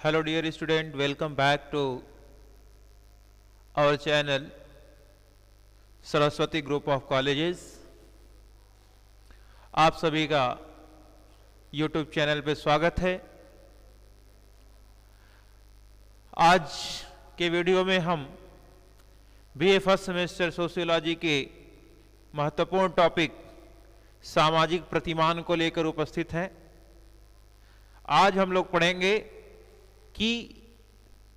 Hello dear student, welcome back to our channel Saraswati group of colleges. आप सभी का YouTube channel पे स्वागत है। आज के वीडियो में हम बीए फर्स्ट सेमेस्टर सोशियोलॉजी के महत्वपूर्ण टॉपिक सामाजिक प्रतिमान को लेकर उपस्थित हैं। आज हम लोग पढ़ेंगे कि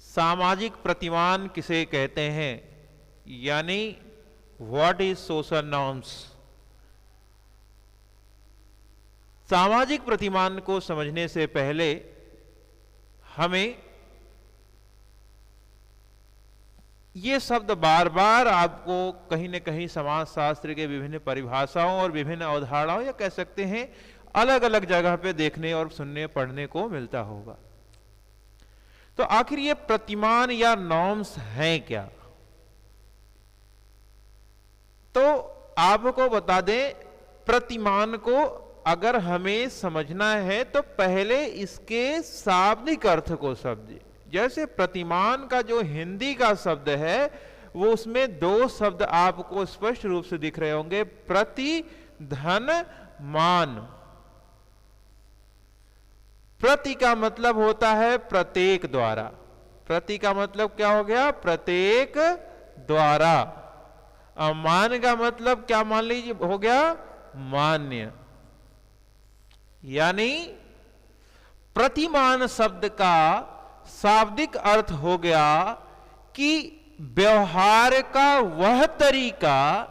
सामाजिक प्रतिमान किसे कहते हैं, यानी व्हाट इज सोशल नॉर्म्स। सामाजिक प्रतिमान को समझने से पहले हमें ये शब्द बार बार आपको कहीं न कहीं समाजशास्त्र के विभिन्न परिभाषाओं और विभिन्न अवधारणाओं या कह सकते हैं अलग अलग जगह पे देखने और सुनने पढ़ने को मिलता होगा। तो आखिर ये प्रतिमान या नॉर्म्स हैं क्या? तो आपको बता दें, प्रतिमान को अगर हमें समझना है तो पहले इसके शाब्दिक अर्थ को समझे। जैसे प्रतिमान का जो हिंदी का शब्द है वो उसमें दो शब्द आपको स्पष्ट रूप से दिख रहे होंगे, प्रति धन मान। प्रति का मतलब होता है प्रत्येक द्वारा। प्रति का मतलब क्या हो गया? प्रत्येक द्वारा। मान का मतलब क्या मान लीजिए हो गया? मान्य। यानी प्रतिमान शब्द का शाब्दिक अर्थ हो गया कि व्यवहार का वह तरीका,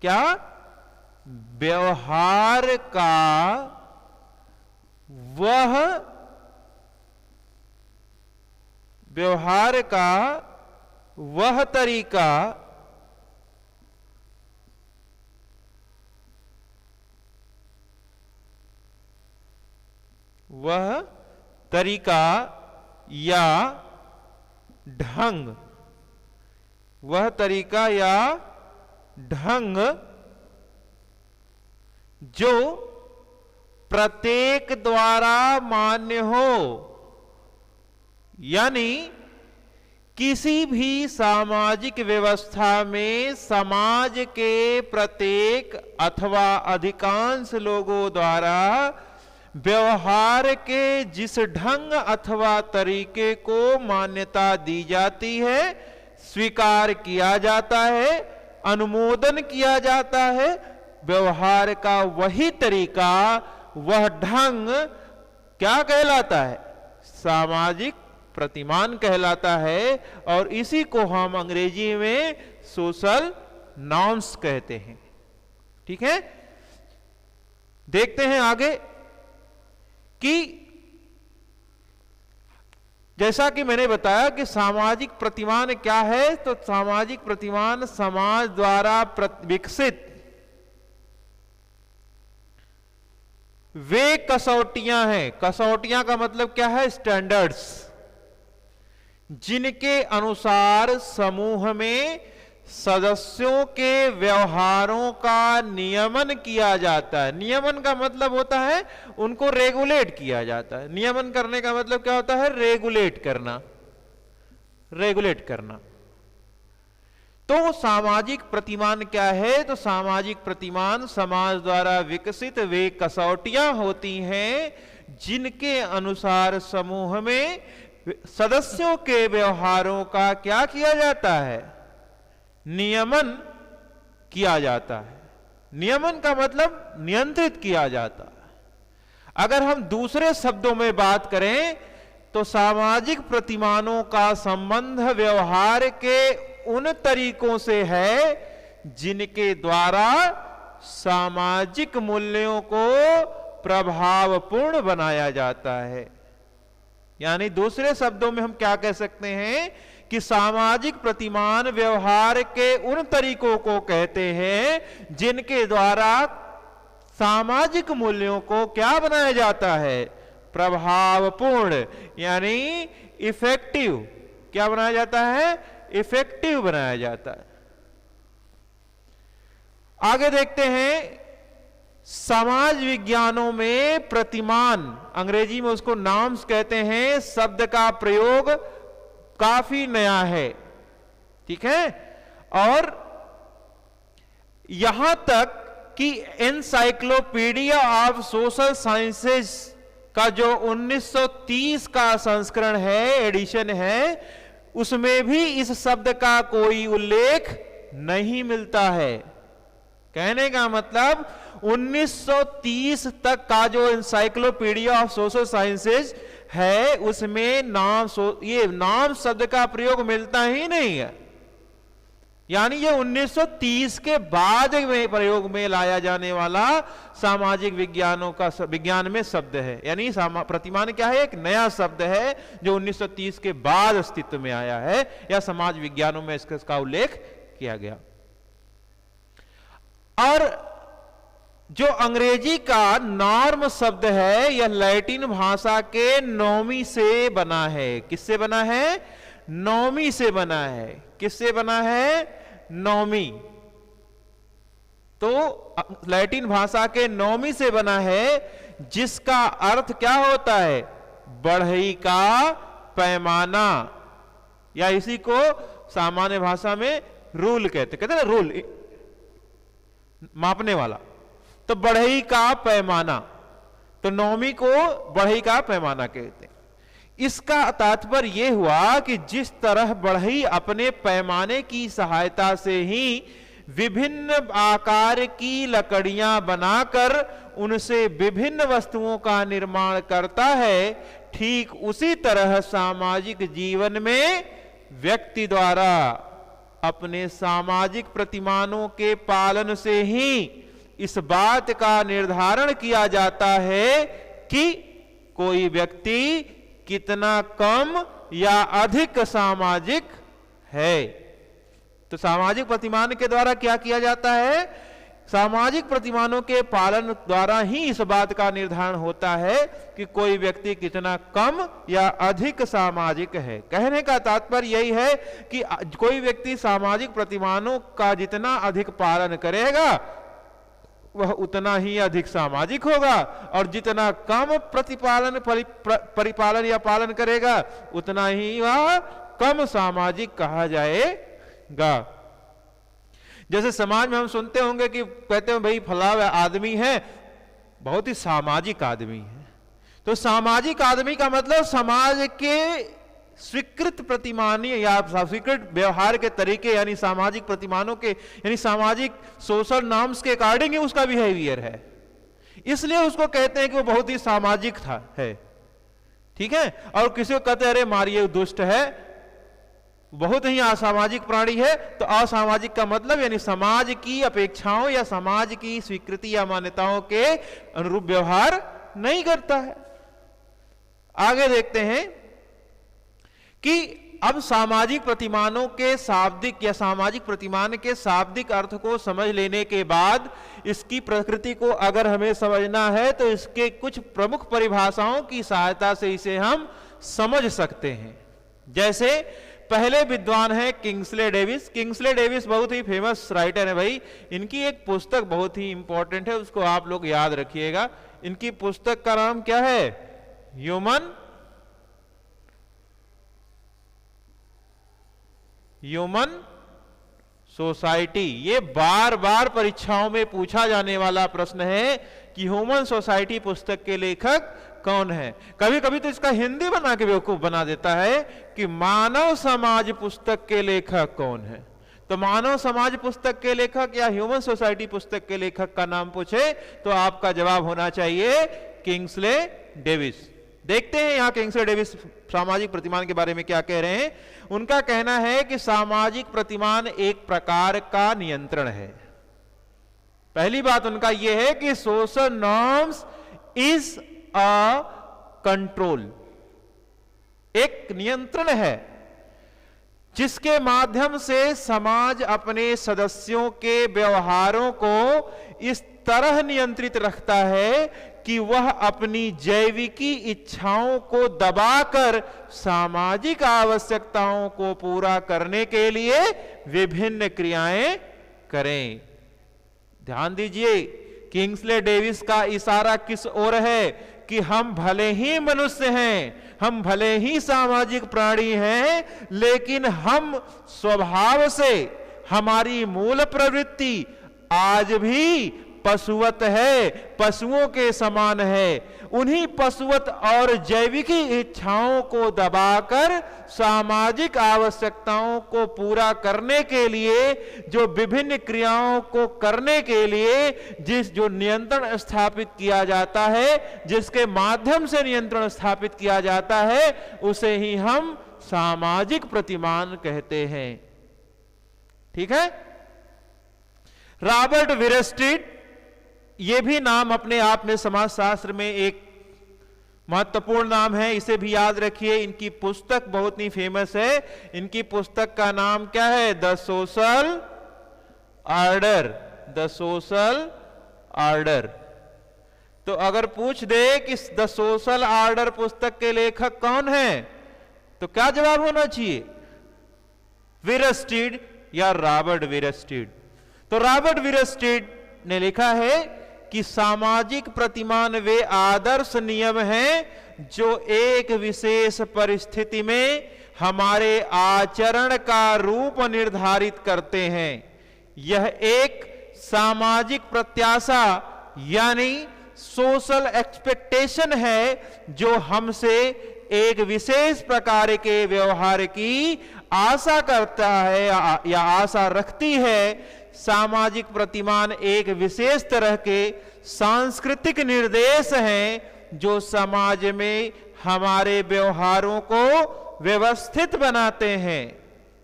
क्या? व्यवहार का वह तरीका या ढंग, वह तरीका या ढंग जो प्रत्येक द्वारा मान्य हो। यानी किसी भी सामाजिक व्यवस्था में समाज के प्रत्येक अथवा अधिकांश लोगों द्वारा व्यवहार के जिस ढंग अथवा तरीके को मान्यता दी जाती है, स्वीकार किया जाता है, अनुमोदन किया जाता है, व्यवहार का वही तरीका, वह ढंग क्या कहलाता है? सामाजिक प्रतिमान कहलाता है। और इसी को हम अंग्रेजी में सोशल नॉर्म्स कहते हैं। ठीक है, देखते हैं आगे कि जैसा कि मैंने बताया कि सामाजिक प्रतिमान क्या है। तो सामाजिक प्रतिमान समाज द्वारा विकसित वे कसौटियां हैं। कसौटियां का मतलब क्या है? स्टैंडर्ड्स, जिनके अनुसार समूह में सदस्यों के व्यवहारों का नियमन किया जाता है। नियमन का मतलब होता है उनको रेगुलेट किया जाता है। नियमन करने का मतलब क्या होता है? रेगुलेट करना, रेगुलेट करना। तो सामाजिक प्रतिमान क्या है? तो सामाजिक प्रतिमान समाज द्वारा विकसित वे कसौटियां होती हैं जिनके अनुसार समूह में सदस्यों के व्यवहारों का क्या किया जाता है? नियमन किया जाता है। नियमन का मतलब नियंत्रित किया जाता है। अगर हम दूसरे शब्दों में बात करें तो सामाजिक प्रतिमानों का संबंध व्यवहार के उन तरीकों से है जिनके द्वारा सामाजिक मूल्यों को प्रभावपूर्ण बनाया जाता है। यानी दूसरे शब्दों में हम क्या कह सकते हैं कि सामाजिक प्रतिमान व्यवहार के उन तरीकों को कहते हैं जिनके द्वारा सामाजिक मूल्यों को क्या बनाया जाता है? प्रभावपूर्ण, यानी इफेक्टिव। क्या बनाया जाता है? इफेक्टिव बनाया जाता है। आगे देखते हैं समाज विज्ञानों में प्रतिमान, अंग्रेजी में उसको नाम्स कहते हैं, शब्द का प्रयोग काफी नया है। ठीक है, और यहां तक कि एनसाइक्लोपीडिया ऑफ सोशल साइंसेस का जो 1930 का संस्करण है, एडिशन है, उसमें भी इस शब्द का कोई उल्लेख नहीं मिलता है। कहने का मतलब 1930 तक का जो एनसाइक्लोपीडिया ऑफ सोशल साइंसेज है, उसमें ये नाम शब्द का प्रयोग मिलता ही नहीं है। यानी ये 1930 के बाद में प्रयोग में लाया जाने वाला सामाजिक विज्ञान में शब्द है। यानी प्रतिमान क्या है? एक नया शब्द है जो 1930 के बाद अस्तित्व में आया है, या समाज विज्ञानों में इसका उल्लेख किया गया। और जो अंग्रेजी का नॉर्म शब्द है, यह लैटिन भाषा के नोमी से बना है। किससे बना है? नोमी से बना है। किससे बना है? नोमी। तो लैटिन भाषा के नोमी से बना है, जिसका अर्थ क्या होता है? बढ़ई का पैमाना, या इसी को सामान्य भाषा में रूल कहते हैं ना, रूल मापने वाला। तो बढ़ई का पैमाना, तो नोमी को बढ़ई का पैमाना कहते हैं। इसका तात्पर्य यह हुआ कि जिस तरह बढ़ई अपने पैमाने की सहायता से ही विभिन्न आकार की लकड़ियां बनाकर उनसे विभिन्न वस्तुओं का निर्माण करता है, ठीक उसी तरह सामाजिक जीवन में व्यक्ति द्वारा अपने सामाजिक प्रतिमानों के पालन से ही इस बात का निर्धारण किया जाता है कि कोई व्यक्ति कितना कम या अधिक सामाजिक है। तो सामाजिक प्रतिमान के द्वारा क्या किया जाता है? सामाजिक प्रतिमानों के पालन द्वारा ही इस बात का निर्धारण होता है कि कोई व्यक्ति कितना कम या अधिक सामाजिक है। कहने का तात्पर्य यही है कि कोई व्यक्ति सामाजिक प्रतिमानों का जितना अधिक पालन करेगा, वह उतना ही अधिक सामाजिक होगा, और जितना कम परिपालन या पालन करेगा, उतना ही वह कम सामाजिक कहा जाएगा। जैसे समाज में हम सुनते होंगे कि कहते हैं भाई फला आदमी है बहुत ही सामाजिक आदमी है। तो सामाजिक आदमी का मतलब समाज के स्वीकृत प्रतिमान या स्वीकृत व्यवहार के तरीके, यानी सामाजिक प्रतिमानों के, यानी सामाजिक सोशल नॉर्म्स के अकॉर्डिंग ही उसका बिहेवियर है। इसलिए उसको कहते हैं कि वो बहुत ही सामाजिक है। ठीक है, और किसी को कहते हैं अरे मारिए दुष्ट है, बहुत ही असामाजिक प्राणी है। तो असामाजिक का मतलब यानी समाज की अपेक्षाओं या समाज की स्वीकृति या मान्यताओं के अनुरूप व्यवहार नहीं करता है। आगे देखते हैं कि अब सामाजिक प्रतिमानों के शाब्दिक या सामाजिक प्रतिमान के शाब्दिक अर्थ को समझ लेने के बाद इसकी प्रकृति को अगर हमें समझना है तो इसके कुछ प्रमुख परिभाषाओं की सहायता से इसे हम समझ सकते हैं। जैसे पहले विद्वान है किंग्सले डेविस। किंग्सले डेविस बहुत ही फेमस राइटर है भाई। इनकी एक पुस्तक बहुत ही इंपॉर्टेंट है, उसको आप लोग याद रखिएगा। इनकी पुस्तक का नाम क्या है? Human society. ये बार बार परीक्षाओं में पूछा जाने वाला प्रश्न है कि ह्यूमन सोसाइटी पुस्तक के लेखक कौन है। कभी कभी तो इसका हिंदी बना के बेवकूफ बना देता है कि मानव समाज पुस्तक के लेखक कौन है। तो मानव समाज पुस्तक के लेखक या ह्यूमन सोसाइटी पुस्तक के लेखक का नाम पूछे तो आपका जवाब होना चाहिए किंग्सले डेविस। देखते हैं यहां किंग्सले डेविस सामाजिक प्रतिमान के बारे में क्या कह रहे हैं। उनका कहना है कि सामाजिक प्रतिमान एक प्रकार का नियंत्रण है। पहली बात उनका यह है कि social norms is a control, एक नियंत्रण है जिसके माध्यम से समाज अपने सदस्यों के व्यवहारों को इस तरह नियंत्रित रखता है कि वह अपनी जैविकी इच्छाओं को दबाकर सामाजिक आवश्यकताओं को पूरा करने के लिए विभिन्न क्रियाएं करें। ध्यान दीजिए किंग्सले डेविस का इशारा किस ओर है कि हम भले ही मनुष्य हैं, हम भले ही सामाजिक प्राणी हैं, लेकिन हम स्वभाव से हमारी मूल प्रवृत्ति आज भी पशुवत है, पशुओं के समान है। उन्हीं पशुवत और जैविकी इच्छाओं को दबाकर सामाजिक आवश्यकताओं को पूरा करने के लिए, जो विभिन्न क्रियाओं को करने के लिए जो नियंत्रण स्थापित किया जाता है, जिसके माध्यम से नियंत्रण स्थापित किया जाता है, उसे ही हम सामाजिक प्रतिमान कहते हैं। ठीक है। रॉबर्ट विरस्टीड, ये भी नाम अपने आप में समाजशास्त्र में एक महत्वपूर्ण नाम है, इसे भी याद रखिए। इनकी पुस्तक बहुत ही फेमस है। इनकी पुस्तक का नाम क्या है? The social order. The social order. तो अगर पूछ दे कि द सोशल ऑर्डर पुस्तक के लेखक कौन है, तो क्या जवाब होना चाहिए? विरस्टीड या रॉबर्ट विरस्टीड। तो रॉबर्ट विरस्टीड ने लिखा है कि सामाजिक प्रतिमान वे आदर्श नियम हैं जो एक विशेष परिस्थिति में हमारे आचरण का रूप निर्धारित करते हैं। यह एक सामाजिक प्रत्याशा यानी सोशल एक्सपेक्टेशन है जो हमसे एक विशेष प्रकार के व्यवहार की आशा करता है या आशा रखती है। सामाजिक प्रतिमान एक विशेष तरह के सांस्कृतिक निर्देश हैं जो समाज में हमारे व्यवहारों को व्यवस्थित बनाते हैं।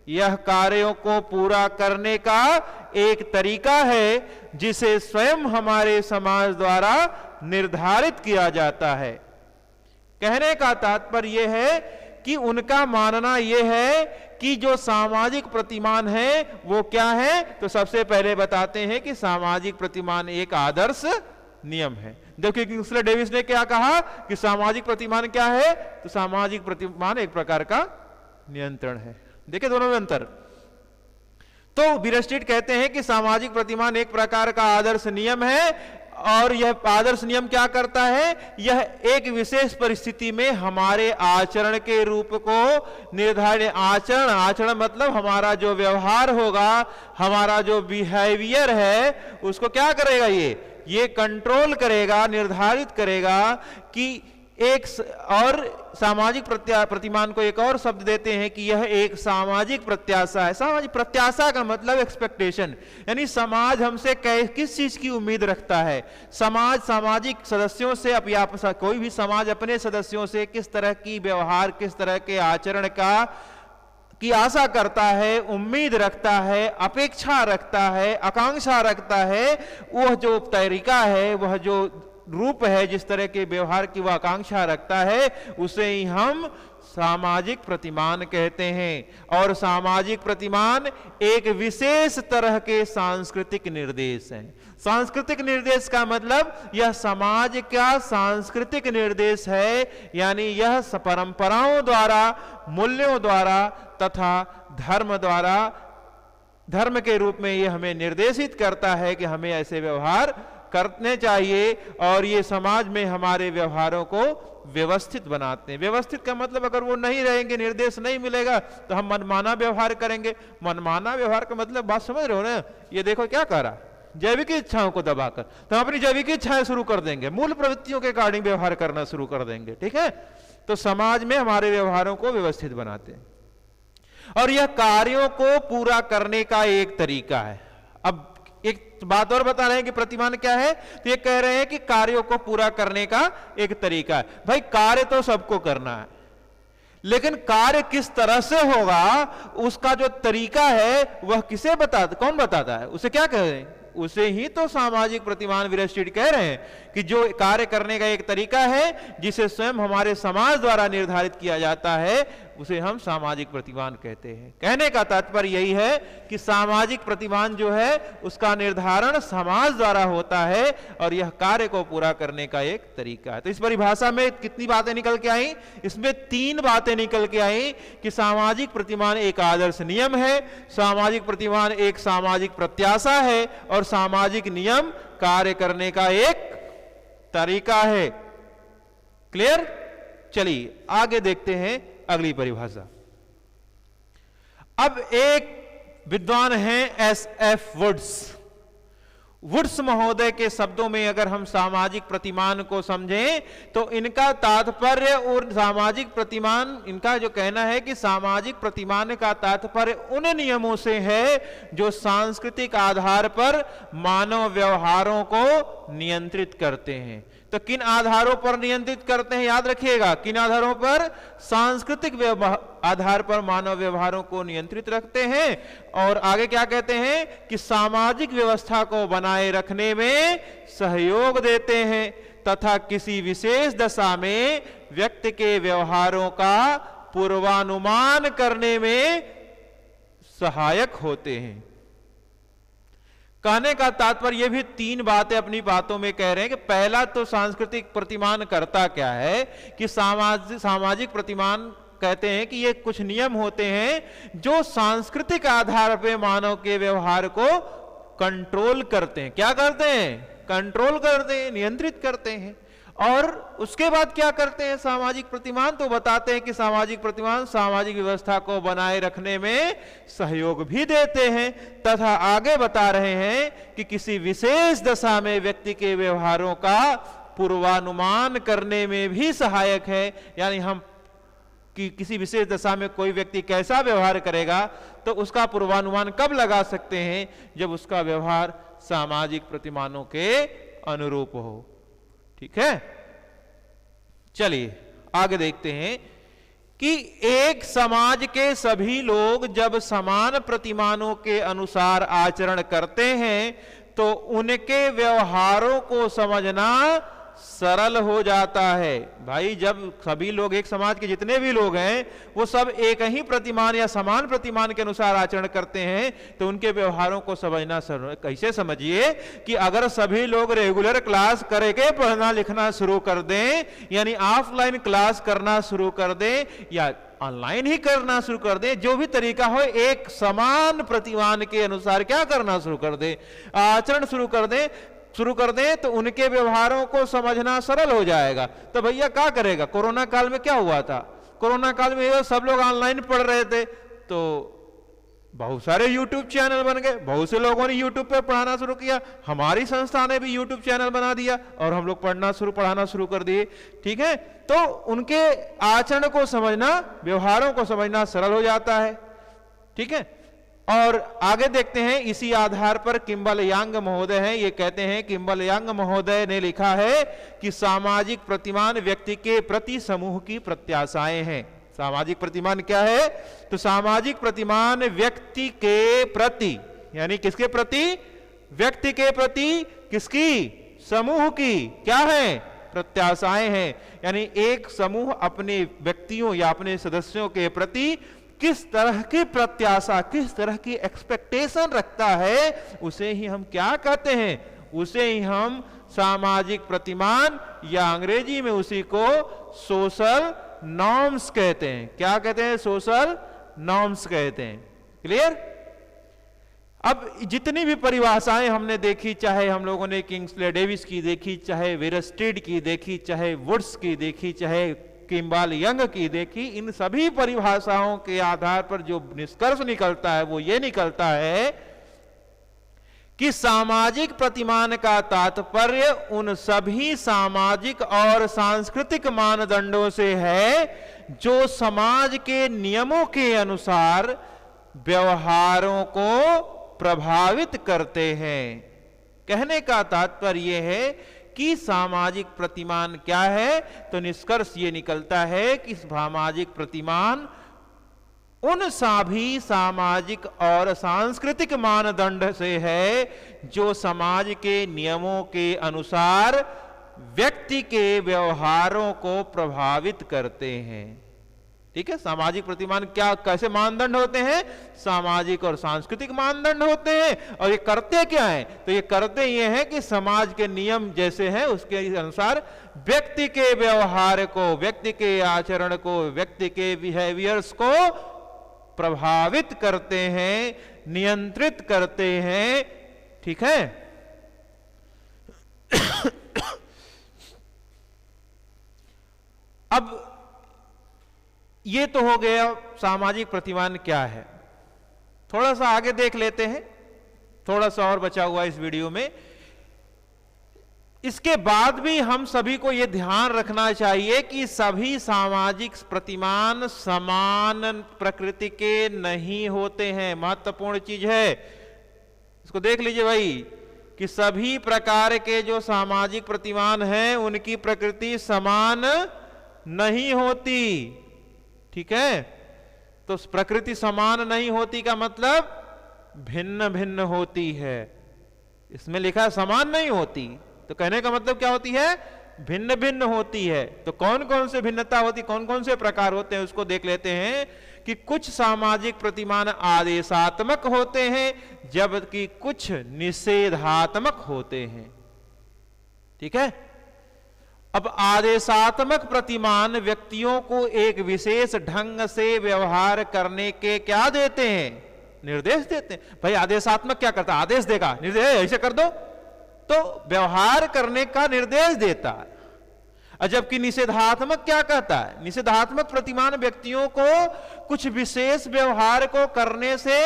यह कार्यों को पूरा करने का एक तरीका है जिसे स्वयं हमारे समाज द्वारा निर्धारित किया जाता है। कहने का तात्पर्य यह है कि उनका मानना यह है कि जो सामाजिक प्रतिमान है वो क्या है। तो सबसे पहले बताते हैं कि सामाजिक प्रतिमान एक आदर्श नियम है। देखिए किंग्सले डेविस ने क्या कहा कि सामाजिक प्रतिमान क्या है, तो सामाजिक प्रतिमान एक प्रकार का नियंत्रण है। देखिए दोनों में अंतर। तो विरस्टीड कहते हैं कि सामाजिक प्रतिमान एक प्रकार का आदर्श नियम है, और यह आदर्श नियम क्या करता है? यह एक विशेष परिस्थिति में हमारे आचरण के रूप को निर्धारित, आचरण मतलब हमारा जो व्यवहार होगा, हमारा जो बिहेवियर है, उसको क्या करेगा? ये कंट्रोल करेगा, निर्धारित करेगा कि एक और सामाजिक प्रतिमान को एक और शब्द देते हैं कि यह एक सामाजिक प्रत्याशा है। सामाजिक प्रत्याशा का मतलब एक्सपेक्टेशन, यानी समाज हमसे किस चीज की उम्मीद रखता है। समाज सामाजिक सदस्यों से या कोई भी समाज अपने सदस्यों से किस तरह की व्यवहार, किस तरह के आचरण की आशा करता है, उम्मीद रखता है, अपेक्षा रखता है, आकांक्षा रखता है। वह जो तरीका है, वह जो रूप है, जिस तरह के व्यवहार की वह आकांक्षा रखता है, उसे ही हम सामाजिक प्रतिमान कहते हैं। और सामाजिक प्रतिमान एक विशेष तरह के सांस्कृतिक निर्देश हैं। सांस्कृतिक निर्देश का मतलब यह समाज का सांस्कृतिक निर्देश है, यानी यह परंपराओं द्वारा, मूल्यों द्वारा तथा धर्म के रूप में यह हमें निर्देशित करता है कि हमें ऐसे व्यवहार करने चाहिए, और ये समाज में हमारे व्यवहारों को व्यवस्थित बनाते हैं। व्यवस्थित का मतलब अगर वो नहीं रहेंगे, निर्देश नहीं मिलेगा, तो हम मनमाना व्यवहार करेंगे। मनमाना व्यवहार का मतलब बात समझ रहे हो ना? ये देखो क्या कर रहा, जैविक इच्छाओं को दबाकर तो हम अपनी जैविक इच्छाएं शुरू कर देंगे, मूल प्रवृत्तियों के अकॉर्डिंग व्यवहार करना शुरू कर देंगे। ठीक है। तो समाज में हमारे व्यवहारों को व्यवस्थित बनाते हैं, और यह कार्यों को पूरा करने का एक तरीका है। अब एक बात और बता रहे हैं कि प्रतिमान क्या है, तो ये कह रहे हैं कि कार्यों को पूरा करने का एक तरीका है। भाई कार्य तो सबको करना है, लेकिन कार्य किस तरह से होगा, उसका जो तरीका है वह कौन बताता है? उसे क्या कह रहे हैं? उसे ही तो सामाजिक प्रतिमान विरस्टीड कह रहे हैं कि जो कार्य करने का एक तरीका है जिसे स्वयं हमारे समाज द्वारा निर्धारित किया जाता है, उसे हम सामाजिक प्रतिमान कहते हैं। कहने का तात्पर्य यही है कि सामाजिक प्रतिमान जो है उसका निर्धारण समाज द्वारा होता है, और यह कार्य को पूरा करने का एक तरीका है। तो इस परिभाषा में कितनी बातें निकल के आई? इसमें 3 बातें निकल के आई कि सामाजिक प्रतिमान एक आदर्श नियम है, सामाजिक प्रतिमान एक सामाजिक प्रत्याशा है, और सामाजिक नियम कार्य करने का एक तरीका है। क्लियर? चलिए आगे देखते हैं अगली परिभाषा। अब एक विद्वान हैं SF वुड्स महोदय के शब्दों में अगर हम सामाजिक प्रतिमान को समझें तो इनका तात्पर्य और सामाजिक प्रतिमान, इनका जो कहना है कि सामाजिक प्रतिमान का तात्पर्य उन नियमों से है जो सांस्कृतिक आधार पर मानव व्यवहारों को नियंत्रित करते हैं। तो किन आधारों पर नियंत्रित करते हैं? याद रखिएगा, किन आधारों पर? सांस्कृतिक आधार पर मानव व्यवहारों को नियंत्रित रखते हैं। और आगे क्या कहते हैं कि सामाजिक व्यवस्था को बनाए रखने में सहयोग देते हैं तथा किसी विशेष दशा में व्यक्ति के व्यवहारों का पूर्वानुमान करने में सहायक होते हैं। कहने का तात्पर्य ये भी तीन बातें अपनी बातों में कह रहे हैं कि पहला तो सांस्कृतिक प्रतिमान करता क्या है कि सामाजिक प्रतिमान कहते हैं कि ये कुछ नियम होते हैं जो सांस्कृतिक आधार पे मानव के व्यवहार को कंट्रोल करते हैं। क्या करते हैं? कंट्रोल करते हैं, नियंत्रित करते हैं। और उसके बाद क्या करते हैं सामाजिक प्रतिमान? तो बताते हैं कि सामाजिक प्रतिमान सामाजिक व्यवस्था को बनाए रखने में सहयोग भी देते हैं तथा आगे बता रहे हैं कि किसी विशेष दशा में व्यक्ति के व्यवहारों का पूर्वानुमान करने में भी सहायक है। यानी हम कि किसी विशेष दशा में कोई व्यक्ति कैसा व्यवहार करेगा तो उसका पूर्वानुमान कब लगा सकते हैं? जब उसका व्यवहार सामाजिक प्रतिमानों के अनुरूप हो। ठीक है, चलिए आगे देखते हैं कि एक समाज के सभी लोग जब समान प्रतिमानों के अनुसार आचरण करते हैं तो उनके व्यवहारों को समझना सरल हो जाता है। भाई जब सभी लोग, एक समाज के जितने भी लोग हैं वो सब एक ही प्रतिमान या समान प्रतिमान के अनुसार आचरण करते हैं तो उनके व्यवहारों को समझना सरल। कैसे? समझिए कि अगर सभी लोग रेगुलर क्लास करके पढ़ना लिखना शुरू कर दें, यानी ऑफलाइन क्लास करना शुरू कर दें या ऑनलाइन ही करना शुरू कर दें, जो भी तरीका हो एक समान प्रतिमान के अनुसार क्या करना शुरू कर दें, आचरण शुरू कर दें तो उनके व्यवहारों को समझना सरल हो जाएगा। तो भैया क्या करेगा? कोरोना काल में क्या हुआ था? कोरोना काल में सब लोग ऑनलाइन पढ़ रहे थे तो बहुत सारे यूट्यूब चैनल बन गए, बहुत से लोगों ने यूट्यूब पे पढ़ाना शुरू किया। हमारी संस्था ने भी यूट्यूब चैनल बना दिया और हम लोग पढ़ाना शुरू कर दिए। ठीक है, तो उनके आचरण को समझना, व्यवहारों को समझना सरल हो जाता है। ठीक है, और आगे देखते हैं इसी आधार पर किम्बल यांग महोदय हैं, ये कहते हैं, किम्बल यांग महोदय ने लिखा है कि सामाजिक प्रतिमान व्यक्ति के प्रति समूह की प्रत्याशाएं हैं। सामाजिक प्रतिमान क्या है? तो सामाजिक प्रतिमान व्यक्ति के प्रति, यानी किसके प्रति? व्यक्ति के प्रति। किसकी? समूह की क्या है? प्रत्याशाएं हैं। यानी एक समूह अपने व्यक्तियों या अपने सदस्यों के प्रति किस तरह की प्रत्याशा, किस तरह की एक्सपेक्टेशन रखता है, उसे ही हम क्या कहते हैं? उसे ही हम सामाजिक प्रतिमान या अंग्रेजी में उसी को सोशल नॉर्म्स कहते हैं। क्या कहते हैं? सोशल नॉर्म्स कहते हैं। क्लियर? अब जितनी भी परिभाषाएं हमने देखी, चाहे हम लोगों ने किंग्सले डेविस की देखी, चाहे वेरस्टेड की देखी, चाहे वुड्स की देखी, चाहे किम्बल यंग की देखी, इन सभी परिभाषाओं के आधार पर जो निष्कर्ष निकलता है वो ये निकलता है कि सामाजिक प्रतिमान का तात्पर्य उन सभी सामाजिक और सांस्कृतिक मानदंडों से है जो समाज के नियमों के अनुसार व्यवहारों को प्रभावित करते हैं। कहने का तात्पर्य है कि सामाजिक प्रतिमान क्या है? तो निष्कर्ष ये निकलता है कि सामाजिक प्रतिमान उन सभी सामाजिक और सांस्कृतिक मानदंड से है जो समाज के नियमों के अनुसार व्यक्ति के व्यवहारों को प्रभावित करते हैं। ठीक है, सामाजिक प्रतिमान क्या, कैसे मानदंड होते हैं? सामाजिक और सांस्कृतिक मानदंड होते हैं। और ये करते क्या हैं? तो ये करते ये हैं कि समाज के नियम जैसे हैं उसके अनुसार व्यक्ति के व्यवहार को, व्यक्ति के आचरण को, व्यक्ति के बिहेवियर्स को प्रभावित करते हैं, नियंत्रित करते हैं। ठीक है, अब ये तो हो गया सामाजिक प्रतिमान क्या है। थोड़ा सा आगे देख लेते हैं, थोड़ा सा और बचा हुआ इस वीडियो में। इसके बाद भी हम सभी को यह ध्यान रखना चाहिए कि सभी सामाजिक प्रतिमान समान प्रकृति के नहीं होते हैं। महत्वपूर्ण चीज है, इसको देख लीजिए भाई, कि सभी प्रकार के जो सामाजिक प्रतिमान हैं उनकी प्रकृति समान नहीं होती। ठीक है, तो प्रकृति समान नहीं होती का मतलब भिन्न भिन्न होती है। इसमें लिखा है समान नहीं होती, तो कहने का मतलब क्या होती है, भिन्न भिन्न होती है। तो कौन कौन से भिन्नता होती, कौन कौन से प्रकार होते हैं उसको देख लेते हैं। कि कुछ सामाजिक प्रतिमान आदेशात्मक होते हैं, जबकि कुछ निषेधात्मक होते हैं। ठीक है, अब आदेशात्मक प्रतिमान व्यक्तियों को एक विशेष ढंग से व्यवहार करने के क्या देते हैं, निर्देश देते हैं। भाई आदेशात्मक क्या करता है, आदेश देगा, निर्देश ऐसे कर दो, तो व्यवहार करने का निर्देश देता है। और जबकि निषेधात्मक क्या कहता है, निषेधात्मक प्रतिमान व्यक्तियों को कुछ विशेष व्यवहार को करने से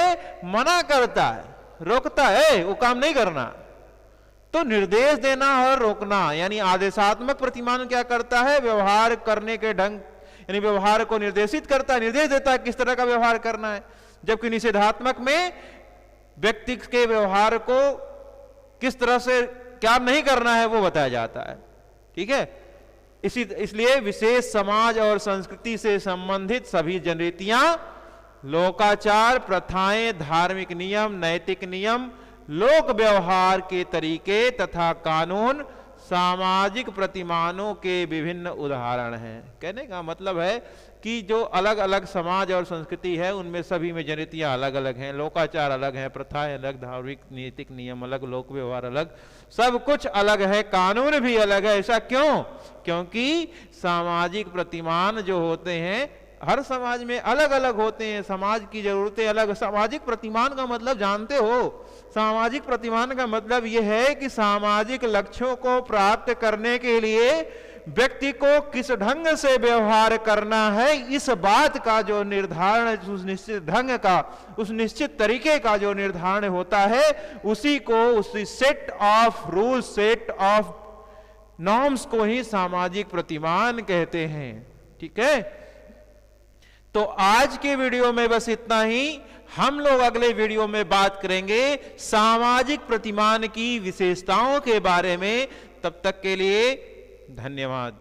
मना करता है, रोकता है, वो काम नहीं करना। तो निर्देश देना और रोकना, यानी आदेशात्मक प्रतिमान क्या करता है, व्यवहार करने के ढंग, यानी व्यवहार को निर्देशित करता है, निर्देश देता है किस तरह का व्यवहार करना है। जबकि निषेधात्मक में व्यक्ति के व्यवहार को किस तरह से क्या नहीं करना है वो बताया जाता है। ठीक है, इसलिए विशेष समाज और संस्कृति से संबंधित सभी जनरीतियां, लोकाचार, प्रथाएं, धार्मिक नियम, नैतिक नियम, लोक व्यवहार के तरीके तथा कानून सामाजिक प्रतिमानों के विभिन्न उदाहरण हैं। कहने का मतलब है कि जो अलग अलग समाज और संस्कृति है उनमें सभी में जनरीतियां अलग अलग हैं, लोकाचार अलग हैं, प्रथाएं अलग, धार्मिक नैतिक नियम अलग, लोक व्यवहार अलग, सब कुछ अलग है, कानून भी अलग है। ऐसा क्यों? क्योंकि सामाजिक प्रतिमान जो होते हैं हर समाज में अलग अलग होते हैं, समाज की जरूरतें अलग। सामाजिक प्रतिमान का मतलब जानते हो, सामाजिक प्रतिमान का मतलब यह है कि सामाजिक लक्ष्यों को प्राप्त करने के लिए व्यक्ति को किस ढंग से व्यवहार करना है, इस बात का जो निर्धारण, उस निश्चित ढंग का, उस निश्चित तरीके का जो निर्धारण होता है, उसी को, उसी set of rules, set of norms को ही सामाजिक प्रतिमान कहते हैं। ठीक है, तो आज के वीडियो में बस इतना ही। हम लोग अगले वीडियो में बात करेंगे सामाजिक प्रतिमान की विशेषताओं के बारे में। तब तक के लिए धन्यवाद।